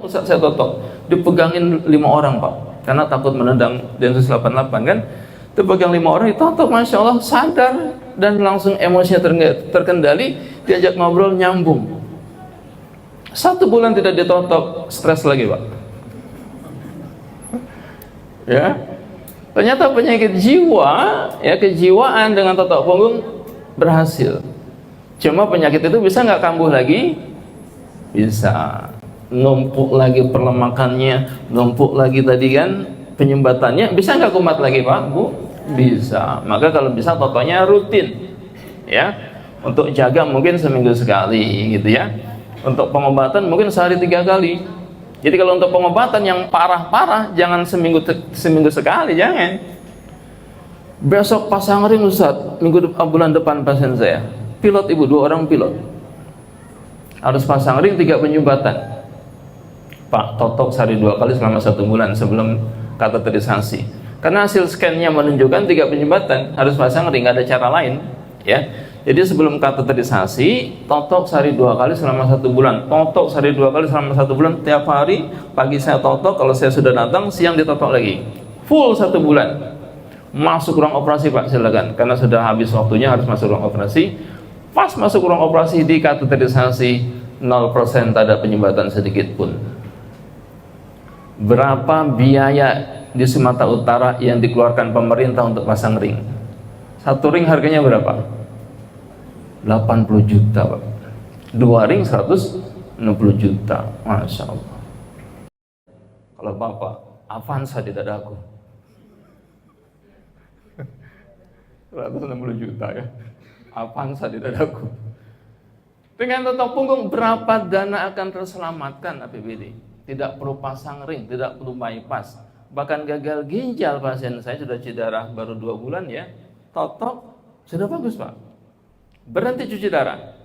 Ustaz saya totok, dipegangin 5 orang Pak, karena takut menendang Densus 88 kan. Dipegang 5 orang, ditotok, Masya Allah sadar dan langsung emosinya terkendali, diajak ngobrol nyambung. 1 bulan tidak ditotok, stres lagi Pak. Ya, ternyata penyakit jiwa, ya kejiwaan dengan totok punggung berhasil. Cuma penyakit itu bisa nggak kambuh lagi? Bisa. Numpuk lagi perlemakannya, numpuk lagi tadi kan penyumbatannya, bisa nggak kumat lagi Pak Bu? Bisa. Maka kalau bisa totonya rutin, ya. Untuk jaga mungkin seminggu sekali, gitu ya. Untuk pengobatan mungkin sehari 3 kali. Jadi kalau untuk pengobatan yang parah-parah jangan seminggu sekali, jangan. Besok pasang ring Ustaz, bulan depan pasien saya. Pilot ibu, 2 orang pilot. Harus pasang ring 3 penyumbatan. Pak, totok sehari 2 kali selama 1 bulan sebelum kateterisasi. Karena hasil scan-nya menunjukkan 3 penyumbatan, harus pasang ring, nggak ada cara lain, ya. Jadi sebelum kateterisasi, totok sehari 2 kali selama 1 bulan. Totok sehari 2 kali selama 1 bulan, tiap hari pagi saya totok, kalau saya sudah datang, siang ditotok lagi. Full 1 bulan. Masuk ruang operasi Pak, silakan. Karena sudah habis waktunya harus masuk ruang operasi. Pas masuk ruang operasi di kateterisasi, 0% tak ada penyumbatan sedikit pun. Berapa biaya di Sumatera Utara yang dikeluarkan pemerintah untuk pasang ring? 1 ring harganya berapa? 80 juta Pak. 2 ring 160 juta. Masya Allah. Kalau Bapak Avanza di dadaku 160 juta ya, Avanza di dadaku. Dengan totok punggung berapa dana akan terselamatkan APBD? Tidak perlu pasang ring, tidak perlu bypass. Bahkan gagal ginjal pasien saya sudah cuci darah baru 2 bulan ya, totok sudah bagus Pak. Berhenti cuci darah.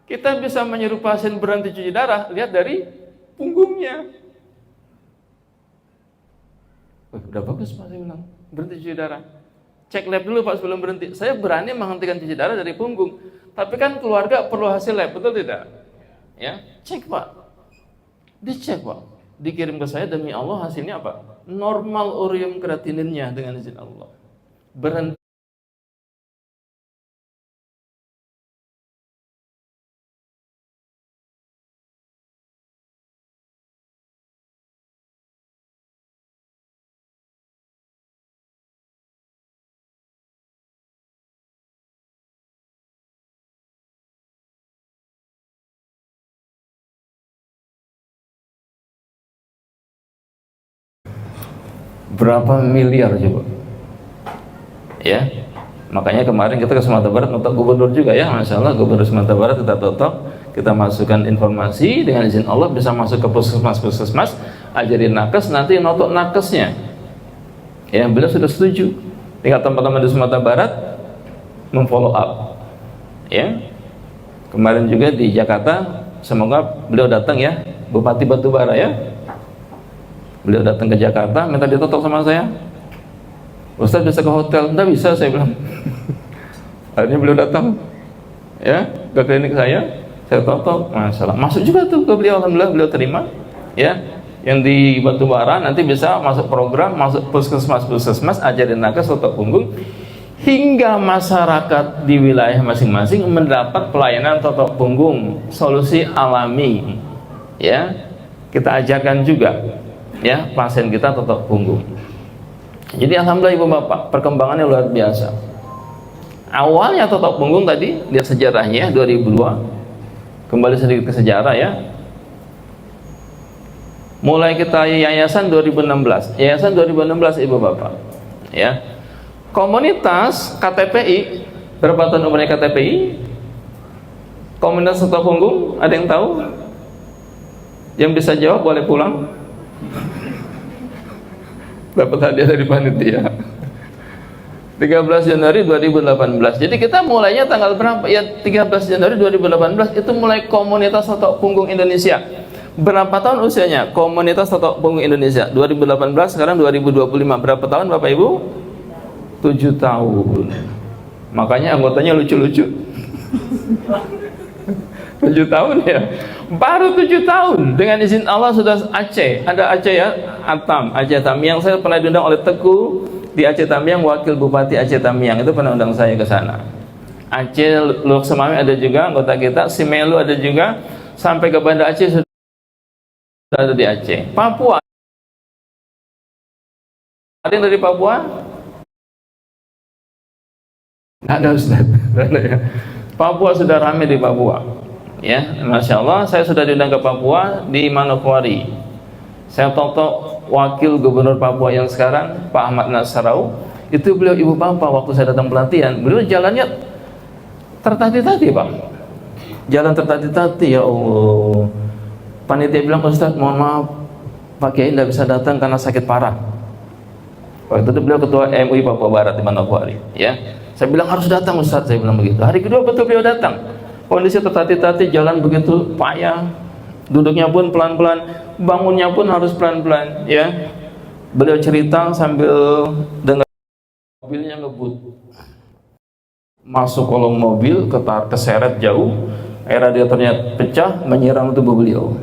Kita bisa menyuruh pasien berhenti cuci darah, lihat dari punggungnya. Udah bagus Pak, saya bilang, berhenti cuci darah. Cek lab dulu Pak sebelum berhenti. Saya berani menghentikan cuci darah dari punggung. Tapi kan keluarga perlu hasil lab, betul tidak? Ya, cek Pak. Dicek Pak. Dikirim ke saya, demi Allah hasilnya apa? Normal urium kreatininnya dengan izin Allah. Berhenti. Berapa miliar coba? Ya, makanya kemarin kita ke Sumatera Barat untuk gubernur juga ya, Masya Allah, gubernur Sumatera Barat kita totok, kita masukkan informasi dengan izin Allah bisa masuk ke puskesmas, ajarin nakes, nanti notok nakesnya. Ya, beliau sudah setuju. Tinggal teman-teman di Sumatera Barat memfollow up. Ya, kemarin juga di Jakarta, semoga beliau datang ya, Bupati Batubara ya. Beliau datang ke Jakarta, minta ditotok sama saya. Ustaz bisa ke hotel? Enggak bisa, saya bilang. Akhirnya beliau datang, ya, ke klinik saya totok, masalah. Masuk juga tuh ke beliau, alhamdulillah beliau terima, ya. Yang di Batubara nanti bisa masuk program, masuk puskesmas, ajarin nakes totok punggung, hingga masyarakat di wilayah masing-masing mendapat pelayanan totok punggung, solusi alami, ya. Kita ajarkan juga. Ya, pasien kita totok punggung. Jadi alhamdulillah Ibu Bapak, perkembangannya luar biasa. Awalnya totok punggung tadi, lihat sejarahnya 2002. Kembali sedikit ke sejarah ya. Mulai kita yayasan 2016. Yayasan 2016 Ibu Bapak. Ya. Komunitas KTPI, berapa tahun umurnya KTPI? Komunitas totok punggung, ada yang tahu? Yang bisa jawab boleh pulang. Dapat hadiah dari panitia. 13 Januari 2018. Jadi kita mulainya tanggal berapa? Ya 13 Januari 2018 itu mulai komunitas totok punggung Indonesia. Berapa tahun usianya komunitas totok punggung Indonesia? 2018, sekarang 2025. Berapa tahun Bapak Ibu? 7 tahun. Makanya anggotanya lucu-lucu. 7 tahun ya, baru 7 tahun dengan izin Allah sudah Aceh, ada Aceh ya, Aceh Tamiang. Saya pernah diundang oleh Teguh di Aceh Tamiang, wakil Bupati Aceh Tamiang itu pernah undang saya ke sana. Aceh Lok Semami ada juga anggota kita, Simelu ada juga, sampai ke Banda Aceh sudah ada di Aceh. Papua ada yang dari Papua? Nggak ada Ustaz. Papua sudah ramai di Papua. Ya, Masya Allah, saya sudah diundang ke Papua di Manokwari. Saya totok wakil gubernur Papua yang sekarang, Pak Ahmad Nasrau. Itu beliau ibu bapak waktu saya datang pelatihan. Beliau jalannya tertati-tati, Pak. Jalan tertati-tati, ya Allah. Panitia bilang, Ustaz, mohon maaf, Pak Kiai tidak bisa datang karena sakit parah. Waktu itu beliau ketua MUI Papua Barat di Manokwari. Ya, saya bilang harus datang Ustaz, saya bilang begitu. Hari kedua betul beliau datang. Kondisi tertati-tati, jalan begitu payah, duduknya pun pelan-pelan, bangunnya pun harus pelan-pelan. Ya, beliau cerita sambil dengar mobilnya ngebut, masuk kolong mobil, keseret jauh, air radiatornya pecah, menyiram tubuh beliau.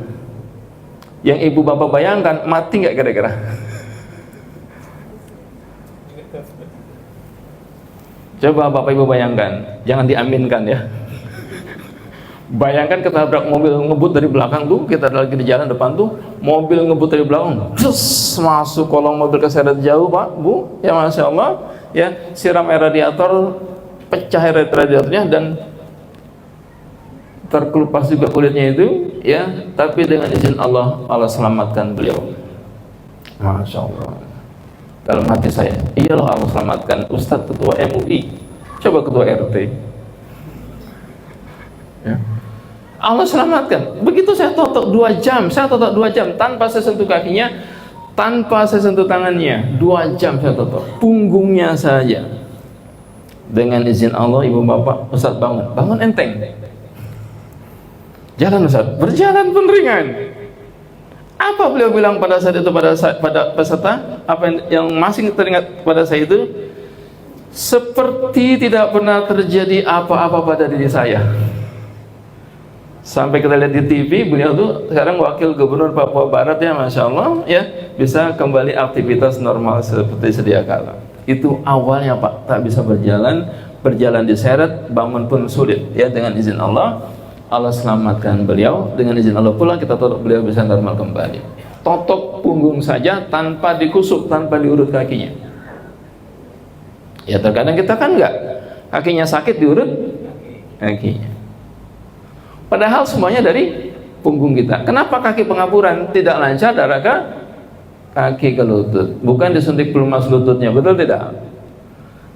Yang ibu bapak bayangkan, mati nggak kira-kira? Coba bapak ibu bayangkan, jangan diaminkan ya. Bayangkan ketabrak mobil ngebut dari belakang tuh, kita lagi di jalan depan tuh, mobil ngebut dari belakang, terus masuk kolong mobil keseret jauh, Pak, Bu, ya Masya Allah, ya, siram air radiator, pecah air radiatornya dan terkelupas juga kulitnya itu, ya, tapi dengan izin Allah, Allah selamatkan beliau. Masya Allah. Dalam hati saya, iyalah Allah selamatkan Ustadz ketua MUI, coba ketua RT. Ya. Allah selamatkan. Begitu saya totok 2 jam, tanpa saya sentuh kakinya, tanpa saya sentuh tangannya, 2 jam saya totok, punggungnya saja. Dengan izin Allah, ibu bapak, Ustaz bangun enteng. Jalan Ustaz, berjalan pun ringan. Apa beliau bilang pada saat itu pada peserta? Apa yang masih teringat pada saya itu? Seperti tidak pernah terjadi apa-apa pada diri saya. Sampai kita lihat di TV, beliau tuh sekarang wakil gubernur Papua Barat, ya Masya Allah, ya, bisa kembali aktivitas normal seperti sedia kala. Itu awalnya Pak, tak bisa berjalan diseret, bangun pun sulit, ya, dengan izin Allah, Allah selamatkan beliau, dengan izin Allah pula kita totok beliau bisa normal kembali. Totok punggung saja tanpa dikusuk, tanpa diurut kakinya. Ya terkadang kita kan enggak, kakinya sakit diurut kakinya. Padahal semuanya dari punggung kita. Kenapa kaki pengapuran tidak lancar darah ke kaki ke lutut? Bukan disuntik pelumas lututnya, betul tidak?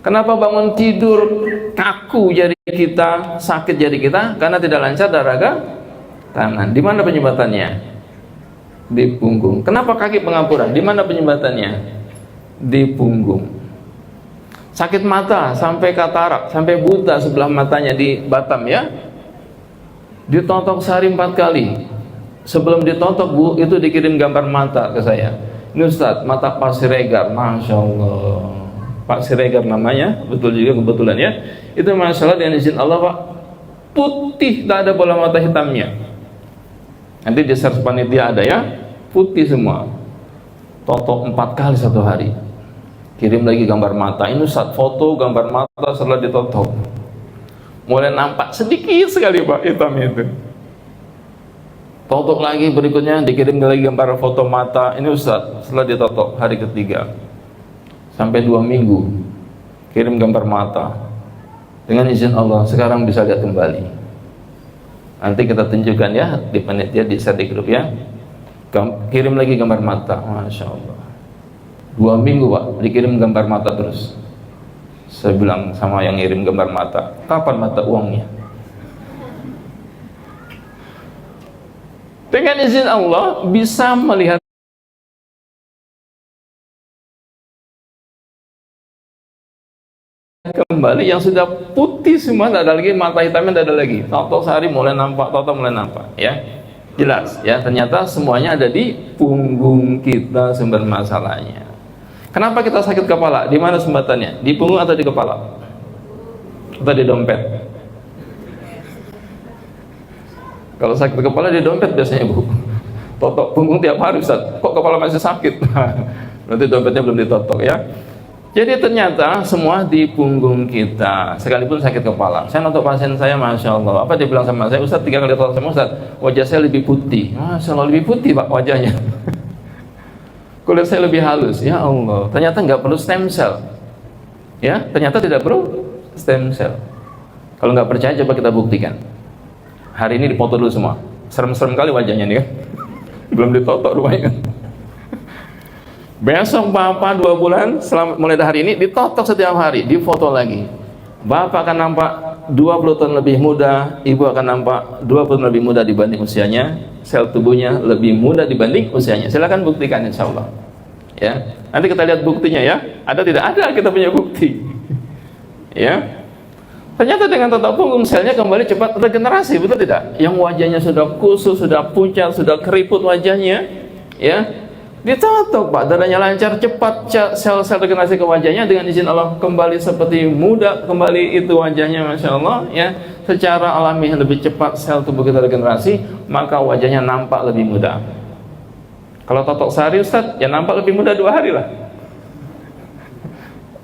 Kenapa bangun tidur kaku jari kita, sakit jari kita? Karena tidak lancar darah ke tangan. Di mana penyebabnya? Di punggung. Kenapa kaki pengapuran? Di mana penyebabnya? Di punggung. Sakit mata sampai katarak, sampai buta sebelah matanya di Batam, ya. Ditotok sehari 4 kali. Sebelum ditotok, Bu, itu dikirim gambar mata ke saya. Ini Ustaz, mata Pak Siregar, Masya Allah. Pak Siregar namanya, betul juga kebetulan, ya. Itu Masya Allah dengan izin Allah, Pak, putih, tak ada bola mata hitamnya. Nanti di search panitia ada, ya, putih semua. Totok 4 kali 1 hari. Kirim lagi gambar mata. Ini Ustaz, foto gambar mata setelah ditotok. Mulai nampak sedikit sekali Pak hitamnya itu. Totok lagi berikutnya, dikirim lagi gambar foto mata. Ini Ustaz, setelah ditotok hari ketiga sampai 2 minggu kirim gambar mata. Dengan izin Allah sekarang bisa lihat kembali. Nanti kita tunjukkan, ya, di panitia, di share di grup, ya. Kirim lagi gambar mata. Masya Allah, 2 minggu Pak dikirim gambar mata terus. Saya bilang sama yang ngirim gambar mata, kapan mata uangnya? Dengan izin Allah bisa melihat kembali yang sudah putih semua, tidak ada lagi mata hitamnya, tidak ada lagi. Totok sehari mulai nampak, totok mulai nampak, ya. Jelas, ya, ternyata semuanya ada di punggung kita sumber masalahnya. Kenapa kita sakit kepala? Di mana sumbatannya? Di punggung atau di kepala? Atau di dompet? Kalau sakit kepala di dompet biasanya Bu. Totok punggung tiap hari Ustaz. Kok kepala masih sakit? Berarti dompetnya belum ditotok ya. Jadi ternyata semua di punggung kita, sekalipun sakit kepala. Saya nonton pasien saya, Masya Allah. Apa dia bilang sama saya? Ustaz, 3 kali totok sama Ustaz, wajah saya lebih putih. Masya Allah, lebih putih Pak wajahnya. Kulit saya lebih halus. Ya Allah, ternyata nggak perlu stem cell. Ya, ternyata tidak perlu stem cell. Kalau nggak percaya, coba kita buktikan. Hari ini dipoto dulu semua. Serem-serem kali wajahnya nih kan. Belum ditotok rupanya kan. Besok Bapak 2 bulan mulai dari hari ini ditotok setiap hari, difoto lagi. Bapak akan nampak 20 tahun lebih muda, Ibu akan nampak 20 tahun lebih muda dibanding usianya, sel tubuhnya lebih muda dibanding usianya. Silakan buktikan insya Allah. Ya, nanti kita lihat buktinya ya. Ada tidak? Ada, kita punya bukti. Ya. Ternyata dengan totok punggung selnya kembali cepat regenerasi, betul tidak? Yang wajahnya sudah kusut, sudah pucat, sudah keriput wajahnya, ya. Ditotok Pak, darahnya lancar, cepat sel-sel regenerasi ke wajahnya, dengan izin Allah kembali seperti muda, kembali itu wajahnya, Masya Allah ya. Secara alami lebih cepat sel tubuh kita regenerasi, maka wajahnya nampak lebih muda. Kalau totok sehari Ustaz, ya nampak lebih muda 2 hari lah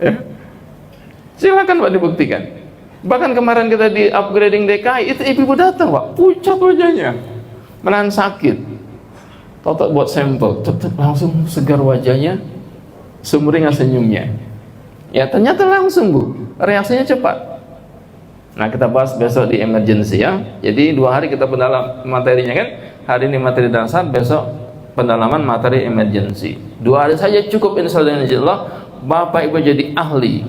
ya. Silakan Pak dibuktikan. Bahkan kemarin kita di upgrading DKI, itu ibu datang Pak, pucat wajahnya, menahan sakit. Totok buat sampel, langsung segar wajahnya, sumringah senyumnya. Ya ternyata langsung Bu, reaksinya cepat. Nah kita bahas besok di emergency ya. Jadi 2 hari kita pendalam materinya kan. Hari ini materi dasar, besok pendalaman materi emergency. 2 hari saja cukup insya Allah Bapak Ibu jadi ahli.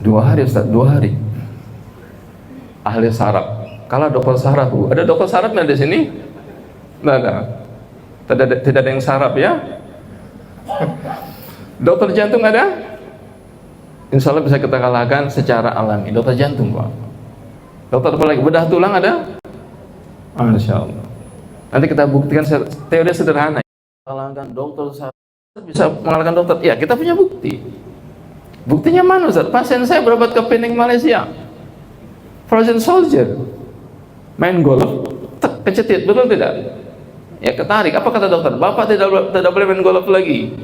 2 hari Ustaz, 2 hari. Ahli saraf. Kalau dokter saraf Bu, ada dokter sarafnya di sini? Tidak ada yang saraf ya. Dokter jantung ada? Insya Allah bisa kita kalahkan secara alami. Dokter jantung Pak. Dokter apa lagi? Bedah tulang ada? Masya Allah. Nanti kita buktikan teori sederhana. Kalahkan dokter saraf, bisa mengalahkan dokter. Ya kita punya bukti. Buktinya mana Ustaz? Pasien saya berobat ke Penang Malaysia, Frozen Soldier, main golf, kecetit, betul tidak? Ya ketarik. Apa kata dokter? Bapak tidak boleh main golf lagi.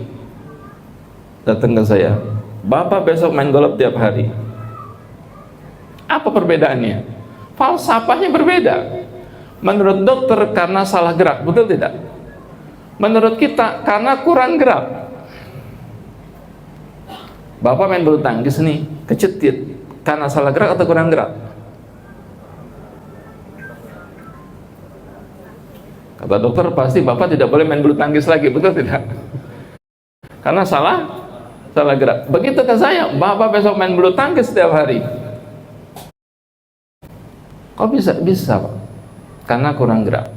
Datang ke saya, Bapak besok main golf tiap hari. Apa perbedaannya? Falsafahnya berbeda. Menurut dokter karena salah gerak, betul tidak? Menurut kita karena kurang gerak. Bapak main bulu tangkis nih, kecetit, karena salah gerak atau kurang gerak? Kata dokter pasti Bapak tidak boleh main bulu tangkis lagi, betul tidak? Karena salah gerak. Begitu ke saya, Bapak besok main bulu tangkis setiap hari. Kok bisa? Bisa Pak. Karena kurang gerak.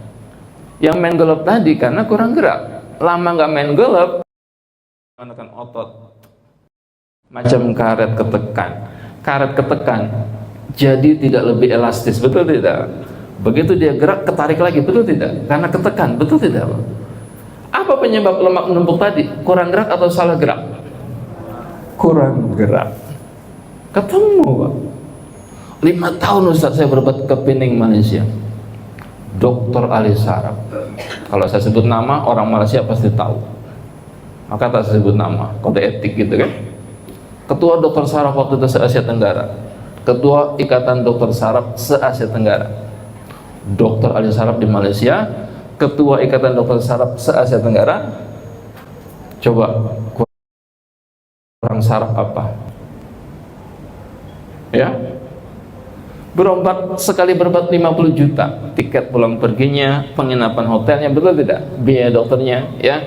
Yang main golf tadi karena kurang gerak. Lama nggak main golf, menekan otot macam karet ketekan. Karet ketekan jadi tidak lebih elastis, betul tidak? Begitu dia gerak, ketarik lagi, betul tidak? Karena ketekan, betul tidak? Apa penyebab lemak menumpuk tadi? Kurang gerak atau salah gerak? Kurang gerak. Ketemu Pak. 5 tahun Ustaz saya berobat ke Penang Malaysia. Dokter ahli saraf. Kalau saya sebut nama, orang Malaysia pasti tahu. Maka tak saya sebut nama, kode etik gitu kan. Ketua dokter saraf waktu itu se-Asia Tenggara. Ketua Ikatan Dokter Saraf se-Asia Tenggara. Dokter ahli saraf di Malaysia, ketua Ikatan Dokter Saraf se-Asia Tenggara. Coba kurang saraf apa? Ya, berobat sekali berobat 50 juta, tiket pulang perginya, penginapan hotelnya, betul tidak? Biaya dokternya, ya.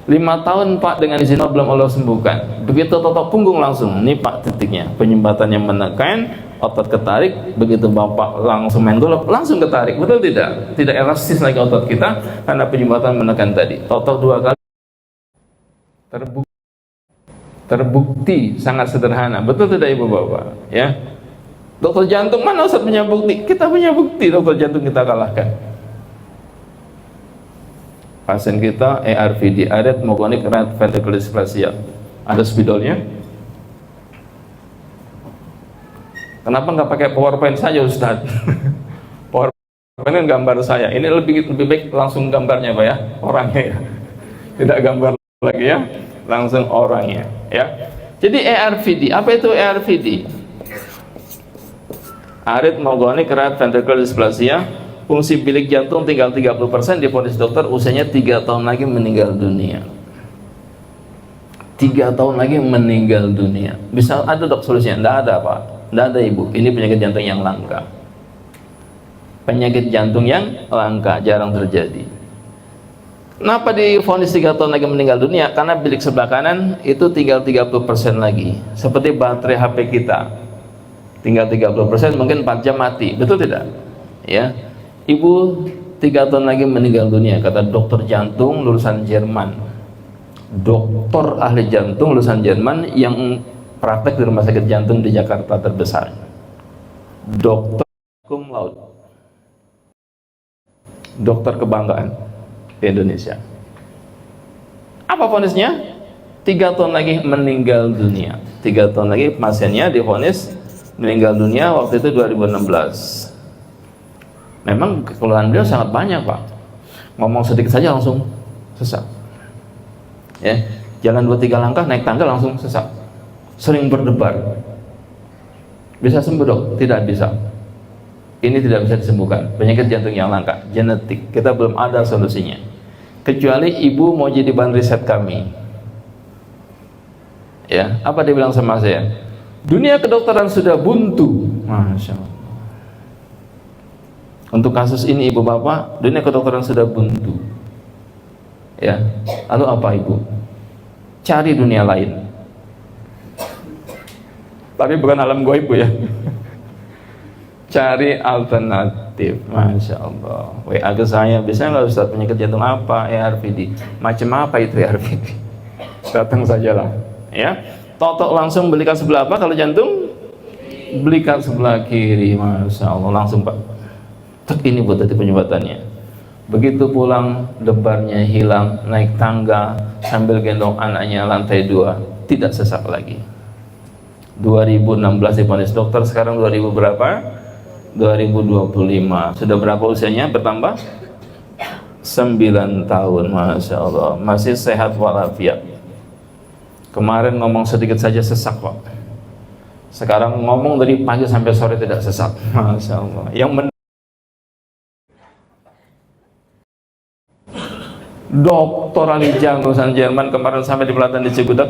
5 tahun Pak dengan izin Allah belum Allah sembuhkan. Begitu totok punggung langsung, ini Pak titiknya, penyembatannya menekan, otot ketarik. Begitu Bapak langsung main golf, langsung ketarik, betul tidak? Tidak elastis lagi otot kita karena penyumbatan menekan tadi. Totok 2 kali terbukti sangat sederhana, betul tidak Ibu Bapak? Ya. Dokter jantung mana Ustaz punya bukti? Kita punya bukti dokter jantung kita kalahkan. Pasien kita ARVD, Acute Myocardial Right Ventricular Dysplasia. Ada spidolnya. Kenapa nggak pakai PowerPoint saja Ustaz? PowerPoint Ini kan gambar saya. Ini lebih baik langsung gambarnya Pak ya, orangnya ya. Tidak gambar lagi ya, langsung orangnya ya. Jadi ARVD, apa itu ARVD? Arrhythmogenic right ventricular dysplasia, fungsi bilik jantung tinggal 30%, divonis dokter usianya 3 tahun lagi meninggal dunia. 3 tahun lagi meninggal dunia. Bisa ada dok solusinya? Tidak ada Pak, tidak ada Ibu. Ini penyakit jantung yang langka. Penyakit jantung yang langka, jarang terjadi. Kenapa divonis 3 tahun lagi meninggal dunia? Karena bilik sebelah kanan itu tinggal 30% lagi. Seperti baterai HP kita. Tinggal 30%, mungkin 4 jam mati. Betul tidak? Ya. Ibu 3 tahun lagi meninggal dunia, kata dokter jantung lulusan Jerman. Dokter ahli jantung lulusan Jerman yang praktek di rumah sakit jantung di Jakarta terbesar. Dokter cum laude. Dokter kebanggaan di Indonesia. Apa vonisnya? 3 tahun lagi meninggal dunia. 3 tahun lagi pasiennya divonis meninggal dunia, waktu itu 2016. Memang keluhan beliau sangat banyak Pak. Ngomong sedikit saja langsung sesak. Ya, jalan 2-3 langkah naik tangga langsung sesak. Sering berdebar. Bisa sembuh dok? Tidak bisa. Ini tidak bisa disembuhkan. Penyakit jantung yang langka, genetik. Kita belum ada solusinya. Kecuali ibu mau jadi bahan riset kami. Ya, apa dia bilang sama saya? Dunia kedokteran sudah buntu. Masya Allah. Untuk kasus ini ibu bapak, dunia kedokteran sudah buntu. Ya, lalu apa ibu? Cari dunia lain. Tapi bukan alam gaib Bu ya. Cari alternatif. Masya Allah. WA ke saya, bisa nggak Ustaz, penyakit jantung apa? ARVD. Macam apa itu ARVD? Datang sajalah. Ya. Totok langsung belikan sebelah apa kalau jantung? Belikan sebelah kiri. Masya Allah. Langsung Pak. Ini buat tadi penyubatannya. Begitu pulang, debarnya hilang, naik tangga sambil gendong anaknya lantai 2, tidak sesak lagi. 2016 divonis dokter, sekarang 2000 berapa? 2025. Sudah berapa usianya bertambah? 9 tahun. Masya Allah, masih sehat walafiat. Kemarin ngomong sedikit saja sesak Pak. Sekarang ngomong dari pagi sampai sore tidak sesak. Masya Allah. Dokter ahli jantung lulusan Jerman kemarin sampai di pelatihan di Cigudak.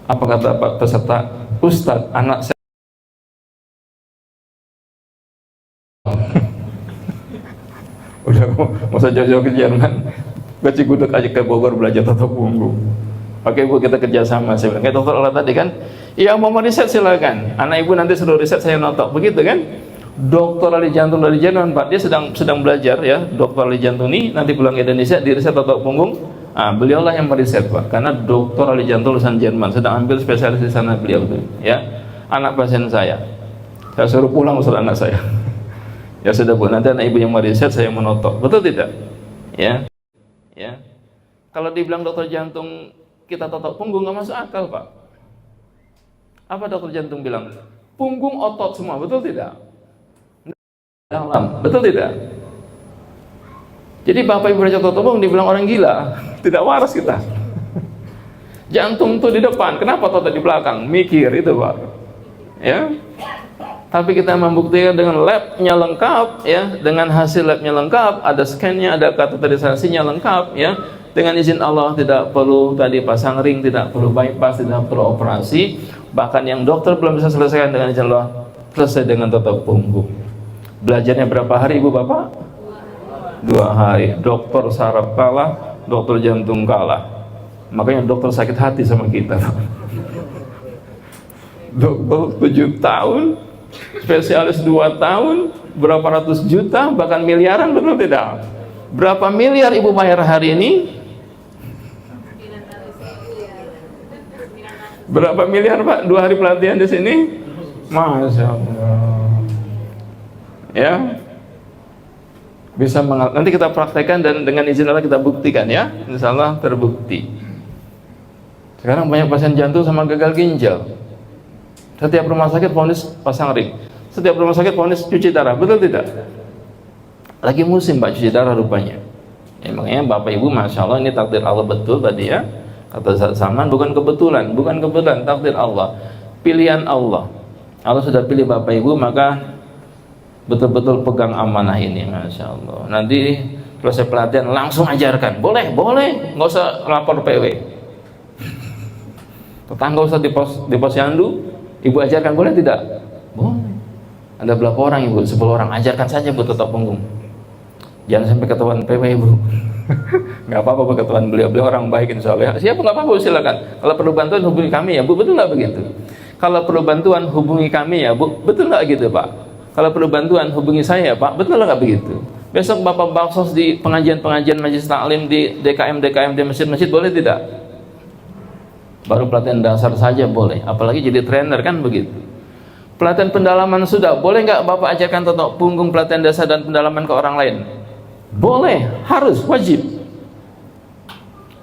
Apa kata Pak peserta? Ustadz, anak saya udah masa jauh-jauh ke Jerman, ke Cigudak aja ke Bogor belajar tata punggung. Oke Bu, kita kerjasama. Saya bilang, kayak dokter Allah tadi kan, iya mau riset silakan. Anak ibu nanti suruh riset, saya notok. Begitu kan? Dokter ahli jantung dari Jerman Pak, dia sedang belajar ya, dokter ahli jantung ini nanti pulang ke Indonesia di riset tata punggung. Beliaulah yang meriset Pak, karena dokter ahli jantung lulusan Jerman, sedang ambil spesialis di sana beliau tuh. Ya, anak pasien saya suruh pulang usul anak saya. Ya sudah Bu, nanti anak ibu yang meriset, saya menotok. Betul tidak? Ya, ya. Kalau dibilang dokter jantung kita totok punggung nggak masuk akal Pak. Apa dokter jantung bilang? Punggung otot semua, betul tidak? Dalam, betul tidak? Jadi bapak ibu raja totok punggung dibilang orang gila, tidak waras kita. Jantung tuh di depan, kenapa otot di belakang? Mikir itu Pak. Ya. Tapi kita membuktikan dengan labnya lengkap, ya, dengan hasil labnya lengkap, ada scan-nya, ada kateterisasinya lengkap, ya. Dengan izin Allah tidak perlu tadi pasang ring, tidak perlu bypass, tidak perlu operasi. Bahkan yang dokter belum bisa selesaikan dengan izin Allah, selesai dengan totok punggung. Belajarnya berapa hari Ibu Bapak? 2 hari. Dokter saraf kalah, dokter jantung kalah. Makanya dokter sakit hati sama kita. Dokter 7 tahun, spesialis 2 tahun, berapa ratus juta, bahkan miliaran, betul tidak? Berapa miliar Ibu bayar hari ini? Berapa miliar Pak 2 hari pelatihan di sini? Masya Allah. Ya, bisa nanti kita praktekkan dan dengan izin Allah kita buktikan ya, insya Allah terbukti. Sekarang banyak pasien jantung sama gagal ginjal. Setiap rumah sakit vonis pasang ring, setiap rumah sakit vonis cuci darah, betul tidak? Lagi musim Pak cuci darah rupanya. Ya, makanya Bapak Ibu, Masya Allah, ini takdir Allah betul tadi ya. Kata Ustaz Salman, bukan kebetulan, takdir Allah, pilihan Allah. Allah sudah pilih Bapak Ibu, maka betul-betul pegang amanah ini, Masya Allah. Nanti proses pelatihan langsung ajarkan, boleh, nggak usah lapor PW. Tetangga Ustaz di posyandu, Ibu ajarkan, boleh tidak? Boleh. Ada berapa orang Ibu? 10 orang, ajarkan saja Bu Totok Punggung. Jangan sampai ketahuan PW Ibu. Nggak apa-apa Bu, ketahuan beliau orang baik insya Allah. Siapa nggak apa-apa, silakan. Kalau perlu bantuan hubungi kami ya Bu, betul nggak begitu? Kalau perlu bantuan hubungi kami ya Bu, betul nggak gitu Pak? Kalau perlu bantuan hubungi saya Pak, betul nggak begitu? Besok Bapak baksos di pengajian-pengajian majelis taklim di DKM di masjid-masjid, boleh tidak? Baru pelatihan dasar saja boleh, apalagi jadi trainer kan begitu. Pelatihan pendalaman sudah, boleh nggak Bapak ajarkan totok punggung pelatihan dasar dan pendalaman ke orang lain? Boleh, harus, wajib.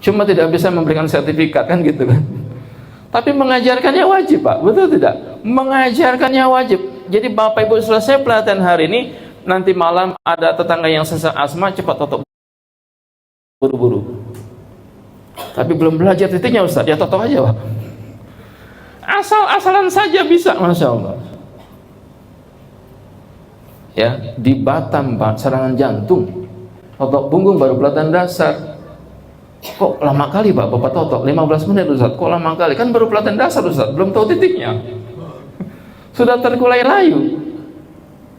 Cuma tidak bisa memberikan sertifikat kan gitu kan. Tapi mengajarkannya wajib Pak, betul tidak? Mengajarkannya wajib. Jadi Bapak Ibu selesai pelatihan hari ini, nanti malam ada tetangga yang sesak asma, cepat totok buru-buru. Tapi belum belajar titiknya Ustaz, ya totok aja Pak. Asal-asalan saja bisa, Masya Allah. Ya, di Batam Pak, serangan jantung, totok punggung baru pelatihan dasar. Kok lama kali Pak, Bapak totok 15 menit Ustaz, kok lama kali? Kan baru pelatihan dasar Ustaz, belum tahu titiknya. Sudah terkulai layu,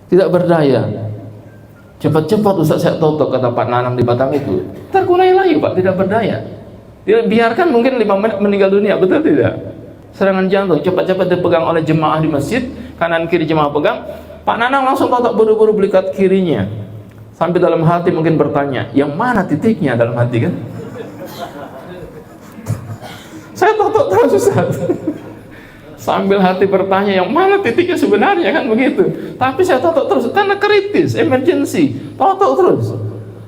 tidak berdaya. Cepat-cepat Ustaz saya totok, kata Pak Nanang di Batam itu. Terkulai layu Pak, tidak berdaya. Dia biarkan mungkin 5 menit meninggal dunia, betul tidak? Serangan jantung, cepat-cepat dipegang oleh jemaah di masjid, kanan kiri jemaah pegang. Pak Nanang langsung totok buru-buru belikat kirinya. Sampai dalam hati mungkin bertanya, yang mana titiknya dalam hati kan? Saya totok terus Ustaz. Sambil hati bertanya, yang mana titiknya sebenarnya kan begitu. Tapi saya totok terus, karena kritis, emergency. Totok terus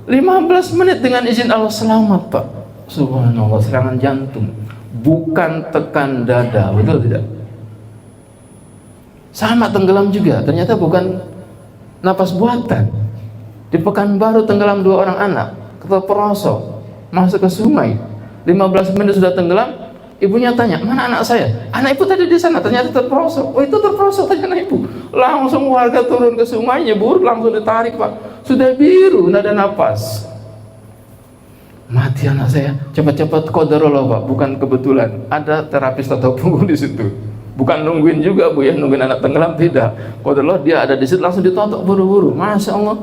15 menit dengan izin Allah, selamat Pak. Subhanallah, serangan jantung, bukan tekan dada, betul tidak? Sama tenggelam juga, ternyata bukan napas buatan. Di Pekanbaru tenggelam 2 orang anak, terperosok masuk ke sungai, 15 menit sudah tenggelam. Ibunya tanya, mana anak saya? Anak ibu tadi di sana, ternyata terperosok. Oh itu terperosok, tanya anak ibu. Langsung warga turun ke sungai, nyebur, langsung ditarik Pak. Sudah biru, nggak ada napas. Mati anak saya, cepat-cepat qadarullah Pak, bukan kebetulan. Ada terapis totok punggung di situ. Bukan nungguin juga Bu ya, nungguin anak tenggelam, tidak. Qadarullah dia ada di situ, langsung ditotok buru-buru. Masya Allah.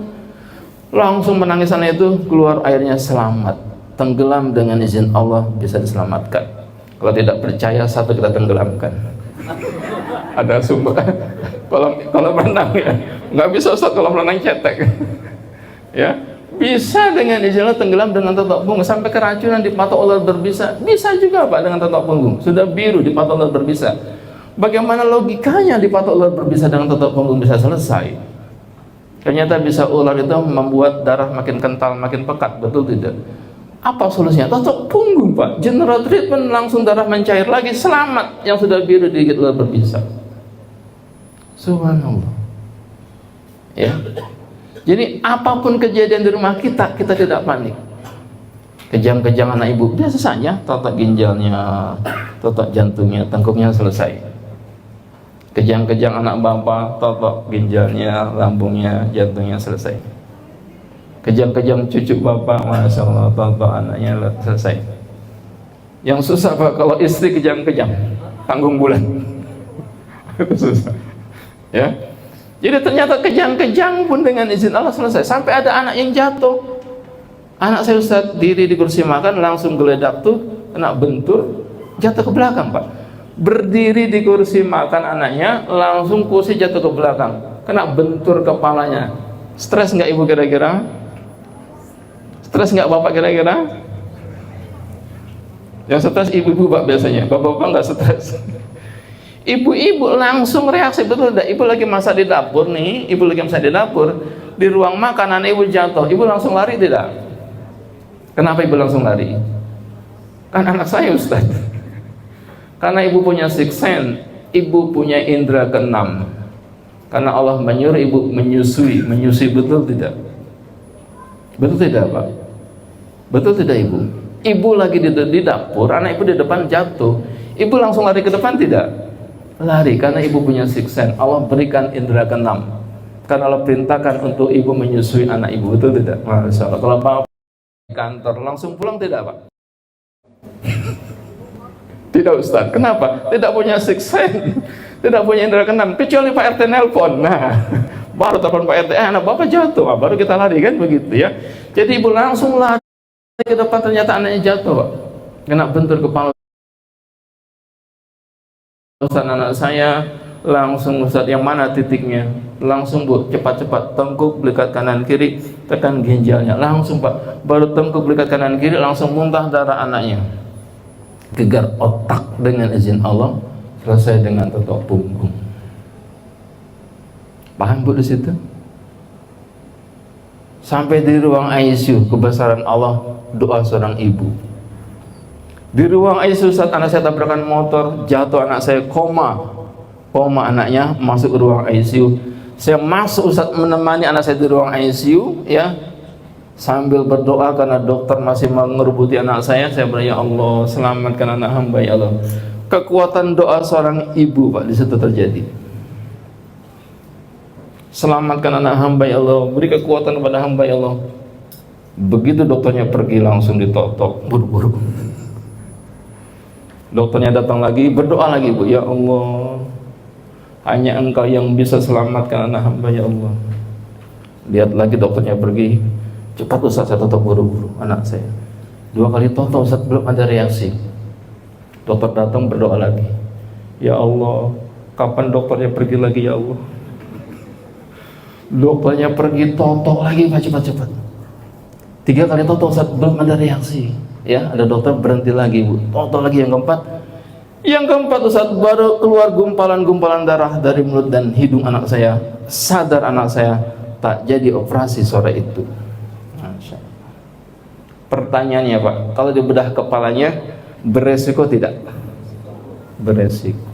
Langsung menangis anak itu, keluar airnya selamat. Tenggelam dengan izin Allah, bisa diselamatkan. Kalau tidak percaya, satu kita tenggelamkan. Ada sumber kolam renang ya, nggak bisa Ustaz kolam renang cetek. Ya, bisa dengan izin Allah tenggelam dengan totok punggung sampai keracunan di patok ular berbisa. Bisa juga Pak dengan totok punggung. Sudah biru di patok ular berbisa. Bagaimana logikanya di patok ular berbisa dengan totok punggung bisa selesai? Ternyata bisa ular itu membuat darah makin kental, makin pekat, betul tidak? Apa solusinya? Totok punggung Pak, general treatment, langsung darah mencair lagi, selamat yang sudah biru digigit ular berbisa. Subhanallah. Ya. Jadi apapun kejadian di rumah kita, kita tidak panik. Kejang-kejang anak ibu biasa saja, totok ginjalnya, totok jantungnya, tengkuknya selesai. Kejang-kejang anak bapak, totok ginjalnya, lambungnya, jantungnya selesai. Kejang-kejang cucu bapak, Masya Allah, totok anaknya selesai. Yang susah Pak, kalau istri kejang-kejang, tanggung bulan. Itu susah. Ya. Jadi ternyata kejang-kejang pun dengan izin Allah selesai. Sampai ada anak yang jatuh. Anak saya Ustaz diri di kursi makan, langsung geledak tuh, kena bentur, jatuh ke belakang Pak. Berdiri di kursi makan anaknya, langsung kursi jatuh ke belakang, kena bentur kepalanya. Stres nggak ibu kira-kira? Stres nggak bapak kira-kira? Yang stres ibu-ibu Pak biasanya, bapak-bapak nggak stres. Ibu-ibu langsung reaksi, betul tidak? Ibu lagi masak di dapur nih, ibu lagi masak di dapur, di ruang makanan ibu jatuh, ibu langsung lari tidak? Kenapa ibu langsung lari? Kan anak saya Ustaz. Karena ibu punya sixth sense, ibu punya indera keenam. Karena Allah menyuruh ibu menyusui betul tidak? Betul tidak Pak? Betul tidak Ibu? Ibu lagi di dapur, anak ibu di depan jatuh, ibu langsung lari ke depan tidak? Lari, karena ibu punya sixth sense. Allah berikan indera keenam, karena Allah perintahkan untuk ibu menyusui anak ibu. Betul tidak? Masya Allah. Kalau bapak di kantor langsung pulang tidak Pak? Tidak Ustaz. Kenapa? Tidak punya sixth sense, tidak punya indera keenam, kecuali Pak RT nelpon. Nah, baru telepon Pak RT, anak bapak jatuh, baru kita lari, kan begitu ya. Jadi ibu langsung lari ke depan, ternyata anaknya jatuh Pak, kena bentur kepala. Ustaz, anak saya langsung, Ustaz yang mana titiknya? Langsung Bu, cepat-cepat tengkuk belikat kanan kiri, tekan ginjalnya, langsung Pak. Baru tengkuk belikat kanan kiri, langsung muntah darah anaknya. Gegar otak dengan izin Allah, selesai dengan totok punggung. Paham Bu di situ? Sampai di ruang ICU, kebesaran Allah, doa seorang ibu. Di ruang ICU saat anak saya tabrakan motor, jatuh, anak saya koma anaknya, masuk ke ruang ICU. Saya masuk Ustaz menemani anak saya di ruang ICU ya, sambil berdoa karena dokter masih mengerubuti anak saya berdoa, ya Allah selamatkan anak hamba ya Allah. Kekuatan doa seorang ibu Pak di situ terjadi. Selamatkan anak hamba ya Allah, beri kekuatan kepada hamba ya Allah. Begitu dokternya pergi, langsung ditotok, buru-buru. Dokternya datang lagi, berdoa lagi Bu, ya Allah, hanya Engkau yang bisa selamatkan anak hamba ya Allah. Lihat lagi dokternya pergi, cepat Ustaz, saya totok buru-buru anak saya. 2 kali totok Ustaz, belum ada reaksi. Dokter datang, berdoa lagi, ya Allah, kapan dokternya pergi lagi ya Allah. Dokternya pergi, totok lagi Pak, cepat-cepat. 3 kali totok Ustaz, belum ada reaksi. Ya, ada dokter berhenti lagi Bu, totok lagi yang keempat. Yang keempat Ustaz, baru keluar gumpalan-gumpalan darah dari mulut dan hidung anak saya. Sadar anak saya, tak jadi operasi sore itu. Masya Allah. Pertanyaannya Pak, kalau dibedah kepalanya, beresiko tidak? Beresiko.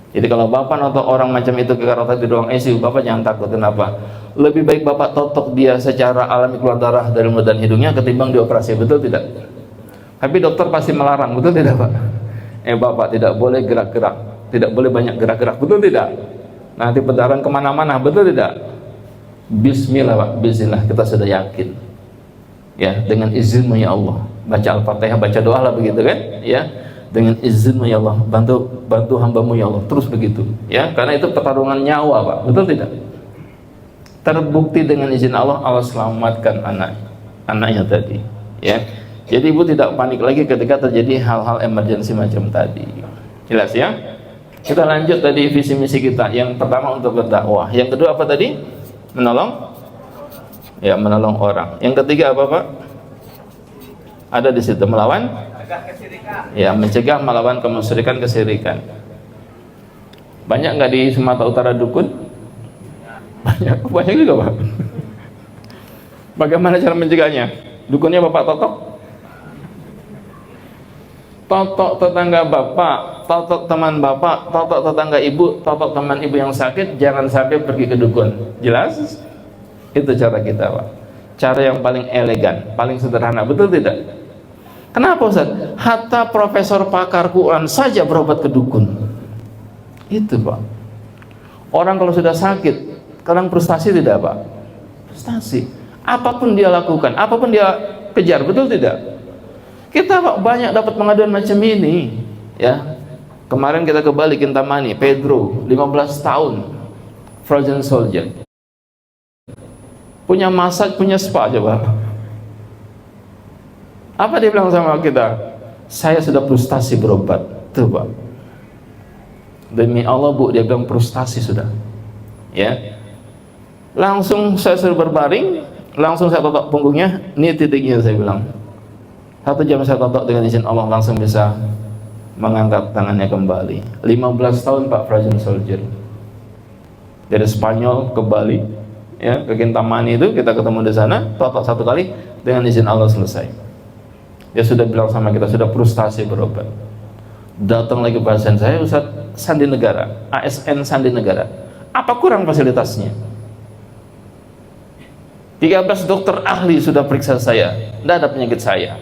Jadi kalau Bapak nonton orang macam itu ke karota di ruang ICU, Bapak jangan takut. Kenapa? Lebih baik Bapak totok dia secara alami keluar darah dari mulut dan hidungnya ketimbang dioperasi, betul tidak? Tapi dokter pasti melarang, betul tidak Pak? Bapak tidak boleh gerak-gerak, tidak boleh banyak gerak-gerak, betul tidak? Nanti pedaran kemana-mana, betul tidak? Bismillah Pak, bismillah, kita sudah yakin. Ya, dengan izinmu ya Allah, baca Al-Fatihah, baca doa lah begitu kan? Ya. Dengan izinmu ya Allah, bantu hambamu ya Allah, terus begitu ya, karena itu pertarungan nyawa Pak, betul tidak? Terbukti dengan izin Allah, Allah selamatkan anaknya tadi ya. Jadi ibu tidak panik lagi ketika terjadi hal-hal emergensi macam tadi. Jelas ya? Kita lanjut tadi visi misi kita. Yang pertama untuk berdakwah, yang kedua apa tadi? Menolong, ya menolong orang. Yang ketiga apa Pak? Ada di situ, melawan, ya mencegah melawan kemusyrikan, kesirikan. Banyak nggak di Sumatera Utara dukun? Banyak juga Pak. Bagaimana cara mencegahnya? Dukunnya Bapak totok? Totok tetangga Bapak, totok teman Bapak, totok tetangga Ibu, totok teman Ibu yang sakit, jangan sampai pergi ke dukun. Jelas? Itu cara kita Pak. Cara yang paling elegan, paling sederhana, betul tidak? Kenapa Ustaz? Hatta profesor pakar Quran saja berobat ke dukun. Itu Pak. Orang kalau sudah sakit, kadang frustasi tidak Pak? Frustasi. Apapun dia lakukan, apapun dia kejar, betul tidak? Kita Pak banyak dapat pengaduan macam ini. Ya. Kemarin kita ke Bali, Kintamani, Pedro, 15 tahun, frozen soldier. Punya massage, punya spa coba. Apa dia bilang sama kita? Saya sudah frustasi berobat. Tuh Pak, demi Allah Bu, dia bilang frustasi sudah. Ya, langsung saya suruh berbaring, langsung saya totok punggungnya, ini titiknya saya bilang. 1 jam saya totok dengan izin Allah, langsung bisa mengangkat tangannya kembali. 15 tahun Pak frozen soldier. Dari Spanyol ke Bali, ya ke Kintamani itu kita ketemu di sana, totok 1 kali, dengan izin Allah selesai. Dia sudah bilang sama kita, sudah frustasi berobat. Datang lagi pasien saya, Ustaz, Sandi Negara, ASN Sandi Negara. Apa kurang fasilitasnya? 13 dokter ahli sudah periksa saya, tidak ada penyakit saya.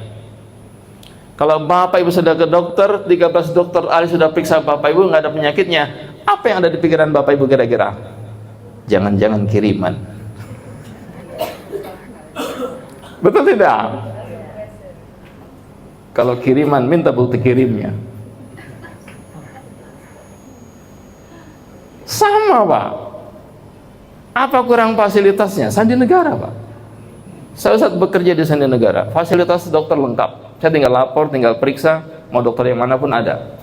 Kalau bapak ibu sudah ke dokter, 13 dokter ahli sudah periksa bapak ibu, nggak ada penyakitnya, apa yang ada di pikiran bapak ibu kira-kira? Jangan-jangan kiriman. Betul tidak? Kalau kiriman, minta bukti kirimnya. Sama Pak. Apa kurang fasilitasnya? Sandi Negara Pak. Saya saat bekerja di Sandi Negara, fasilitas dokter lengkap. Saya tinggal lapor, tinggal periksa, mau dokter yang mana pun ada.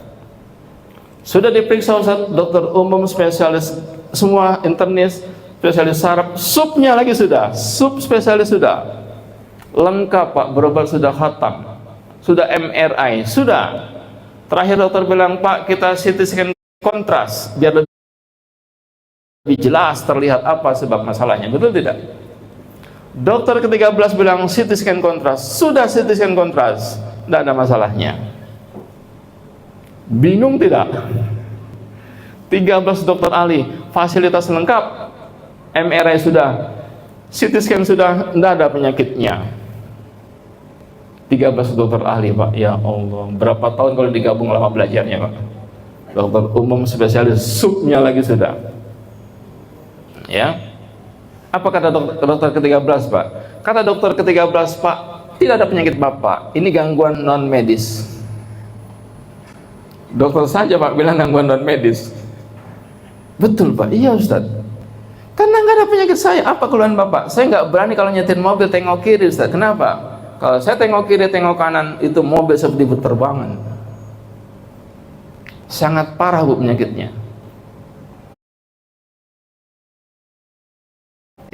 Sudah diperiksa Ustaz, dokter umum, spesialis, semua internis, spesialis saraf, supnya lagi sudah, sup spesialis sudah. Lengkap Pak, berobat sudah khatam. Sudah MRI, sudah. Terakhir dokter bilang, Pak, kita CT scan kontras, biar lebih jelas terlihat apa sebab masalahnya. Betul tidak? Dokter ke-13 bilang CT scan kontras, sudah CT scan kontras, tidak ada masalahnya. Bingung tidak? 13 dokter ahli, fasilitas lengkap, MRI sudah, CT scan sudah, tidak ada penyakitnya. 13 dokter ahli Pak, ya Allah, berapa tahun kalau digabung lama belajarnya Pak. Dokter umum, spesialis, supnya lagi sudah. Ya, apa kata dokter ke-13 Pak? Kata dokter ke-13 Pak, tidak ada penyakit Bapak, ini gangguan non medis. Dokter saja Pak bilang gangguan non medis. Betul Pak, iya Ustaz. Karena nggak ada penyakit saya, apa keluhan Bapak? Saya nggak berani kalau nyetir mobil tengok kiri Ustaz. Kenapa? Kalau saya tengok kiri tengok kanan, itu mobil seperti berterbangan. Sangat parah Bu penyakitnya.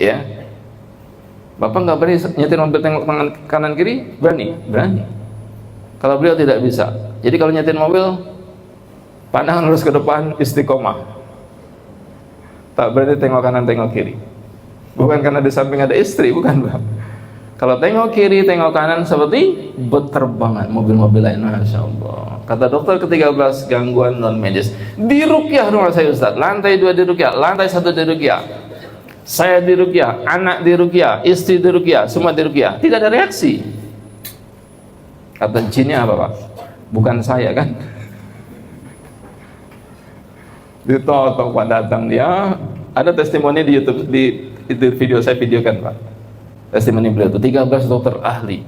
Ya, Bapak nggak berani nyetir mobil tengok kanan kiri? Berani? Berani. Kalau beliau tidak bisa. Jadi kalau nyetir mobil, pandangan lurus ke depan, istiqomah. Tak berani tengok kanan tengok kiri. Bukan karena di samping ada istri, bukan Pak. Kalau tengok kiri tengok kanan seperti berterbangan mobil-mobil lain. Masya Allah. Kata dokter ke-13, gangguan non medis. Di ruqyah rumah saya Ustaz, lantai 2 di ruqyah, lantai 1 di ruqyah. Saya di ruqyah, anak di ruqyah, istri di ruqyah, semua di ruqyah. Tidak ada reaksi. Kata jinnya apa Pak? Bukan saya kan? Ditotok Pak, datang dia. Ada testimoni di YouTube, di video saya videokan Pak. Testimoni beliau itu 13 dokter ahli.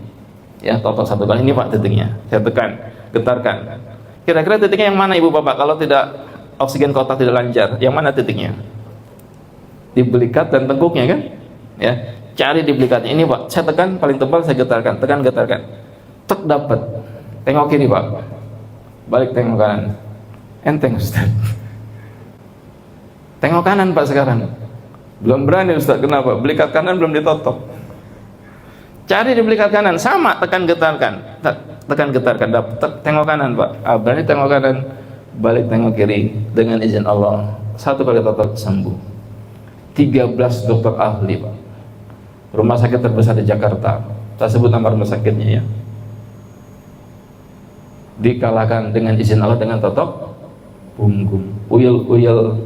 Ya, totok satu kali, ini Pak titiknya. Saya tekan, getarkan. Kira-kira titiknya yang mana Ibu Bapak? Kalau tidak oksigen kotak tidak lancar, yang mana titiknya? Di belikat dan tengkuknya kan? Ya, cari di belikatnya. Ini Pak, saya tekan paling tebal, saya getarkan, tekan getarkan. Tek dapat. Tengok kiri Pak. Balik tengok kanan. Enteng Ustaz. Tengok kanan Pak sekarang. Belum berani Ustaz, kenapa? Belikat kanan belum ditotok. Cari di belikat kanan, sama, tekan getarkan. Tekan getarkan, dapat. Tengok kanan Pak. Berani tengok kanan, balik tengok kiri. Dengan izin Allah, satu kali totok sembuh. 13 dokter ahli Pak. Rumah sakit terbesar di Jakarta. Saya sebut nama rumah sakitnya ya. Dikalahkan dengan izin Allah dengan totok punggung. Uyel-uyel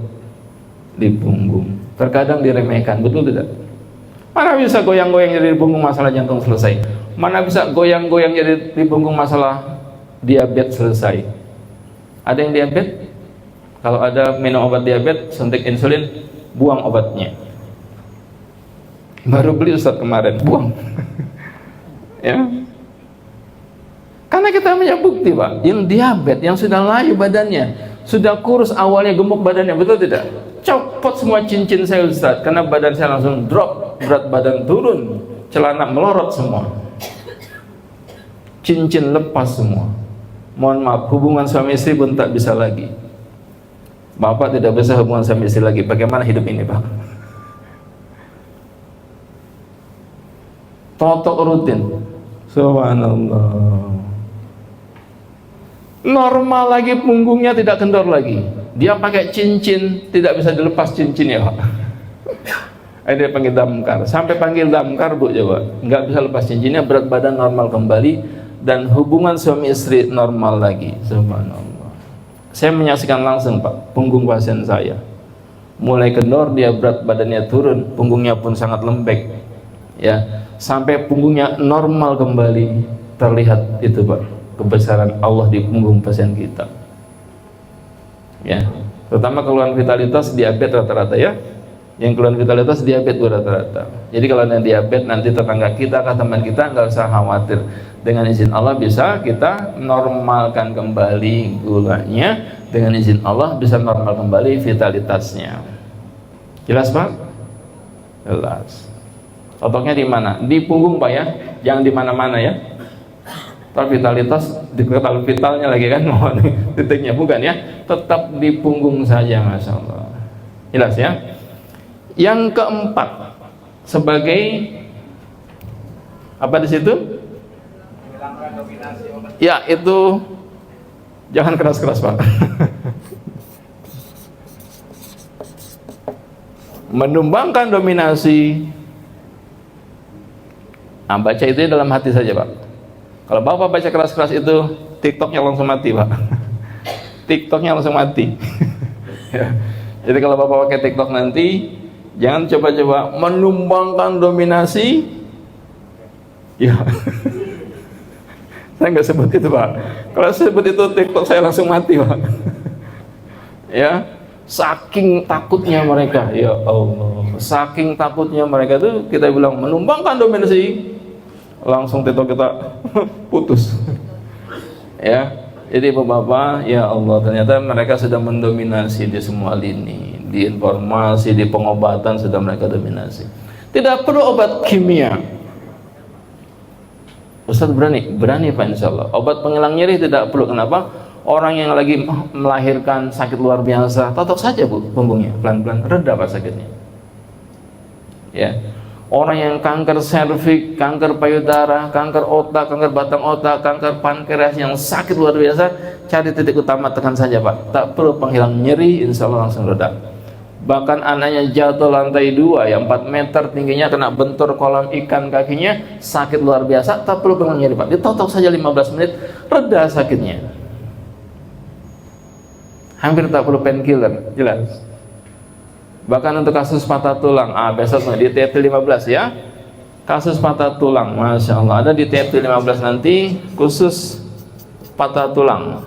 di punggung. Terkadang diremehkan, betul tidak? Mana bisa goyang-goyang jadi di punggung masalah jantung selesai? Mana bisa goyang-goyang jadi di punggung masalah diabetes selesai? Ada yang diabetes? Kalau ada minum obat diabetes, suntik insulin, buang obatnya. Baru beli Ustaz kemarin, buang. Ya. Karena kita punya bukti Pak, yang diabetes, yang sudah layu badannya, sudah kurus awalnya, gemuk badannya, betul tidak? Copot semua cincin saya Ustaz, karena badan saya langsung drop, berat badan turun, celana melorot semua, cincin lepas semua. Mohon maaf, hubungan suami istri pun tak bisa lagi. Bapak tidak bisa hubungan suami istri lagi. Bagaimana hidup ini Pak? Totok rutin. Subhanallah. Normal lagi, punggungnya tidak kendor lagi. Dia pakai cincin, tidak bisa dilepas cincinnya Pak. Dia panggil damkar. Sampai panggil damkar Bu coba, nggak bisa lepas cincinnya, berat badan normal kembali, dan hubungan suami istri normal lagi. Subhanallah. Saya menyaksikan langsung Pak, punggung pasien saya mulai kendor, dia berat badannya turun, punggungnya pun sangat lembek. ya, sampai punggungnya normal kembali, terlihat itu Pak, kebesaran Allah di punggung pasien kita. Ya, terutama keluhan vitalitas diabetes rata-rata ya. Yang keluhan vitalitas diabetes rata-rata. Jadi kalau ada diabetes, nanti tetangga kita, teman kita nggak usah khawatir. Dengan izin Allah bisa kita normalkan kembali gulanya. Dengan izin Allah bisa normal kembali vitalitasnya. Jelas Pak? Jelas. Otaknya di mana? Di punggung Pak ya, jangan di mana-mana ya. Tapi vitalitas diketahui vitalnya lagi kan, mohon titiknya bukan ya, tetap di punggung saja, masya Allah. Jelas ya. Yang keempat sebagai apa di situ? Ya itu jangan keras-keras Pak. Menumbangkan dominasi. Nah, baca itu dalam hati saja Pak. Kalau Bapak baca keras-keras itu, TikToknya langsung mati Pak. TikToknya langsung mati. Ya. Jadi kalau Bapak pakai TikTok nanti, jangan coba-coba menumbangkan dominasi. Ya. Saya nggak sebut itu Pak. Kalau sebut itu TikTok saya langsung mati Pak. Ya. Saking takutnya mereka, ya Allah. Saking takutnya mereka itu kita bilang menumbangkan dominasi, langsung TikTok kita putus. Ya, jadi Bapak, ya Allah, ternyata mereka sudah mendominasi di semua lini, di informasi, di pengobatan sudah mereka dominasi. Tidak perlu obat kimia. Ustaz berani Pak insya Allah. Obat penghilang nyeri tidak perlu. Kenapa? Orang yang lagi melahirkan sakit luar biasa, totok saja Bu punggungnya, pelan-pelan reda Pak sakitnya. Ya. Orang yang kanker serviks, kanker payudara, kanker otak, kanker batang otak, kanker pankreas yang sakit luar biasa, cari titik utama, tekan saja Pak. Tak perlu penghilang nyeri, insya Allah langsung reda. Bahkan anaknya jatuh lantai 2 yang 4 meter tingginya, kena bentur kolam ikan kakinya, sakit luar biasa, tak perlu penghilang nyeri Pak. Ditotok saja 15 menit, reda sakitnya. Hampir tak perlu painkiller, jelas. Bahkan untuk kasus patah tulang, besok di TFT 15 ya. Kasus patah tulang, masya Allah, ada di TFT 15 nanti khusus patah tulang.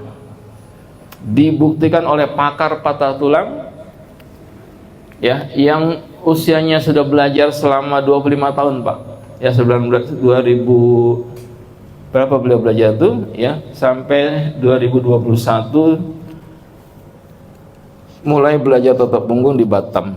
Dibuktikan oleh pakar patah tulang, ya, yang usianya sudah belajar selama 25 tahun Pak. Ya, sebelum 2000 berapa beliau belajar tuh, ya, sampai 2021. Mulai belajar totok punggung di Batam.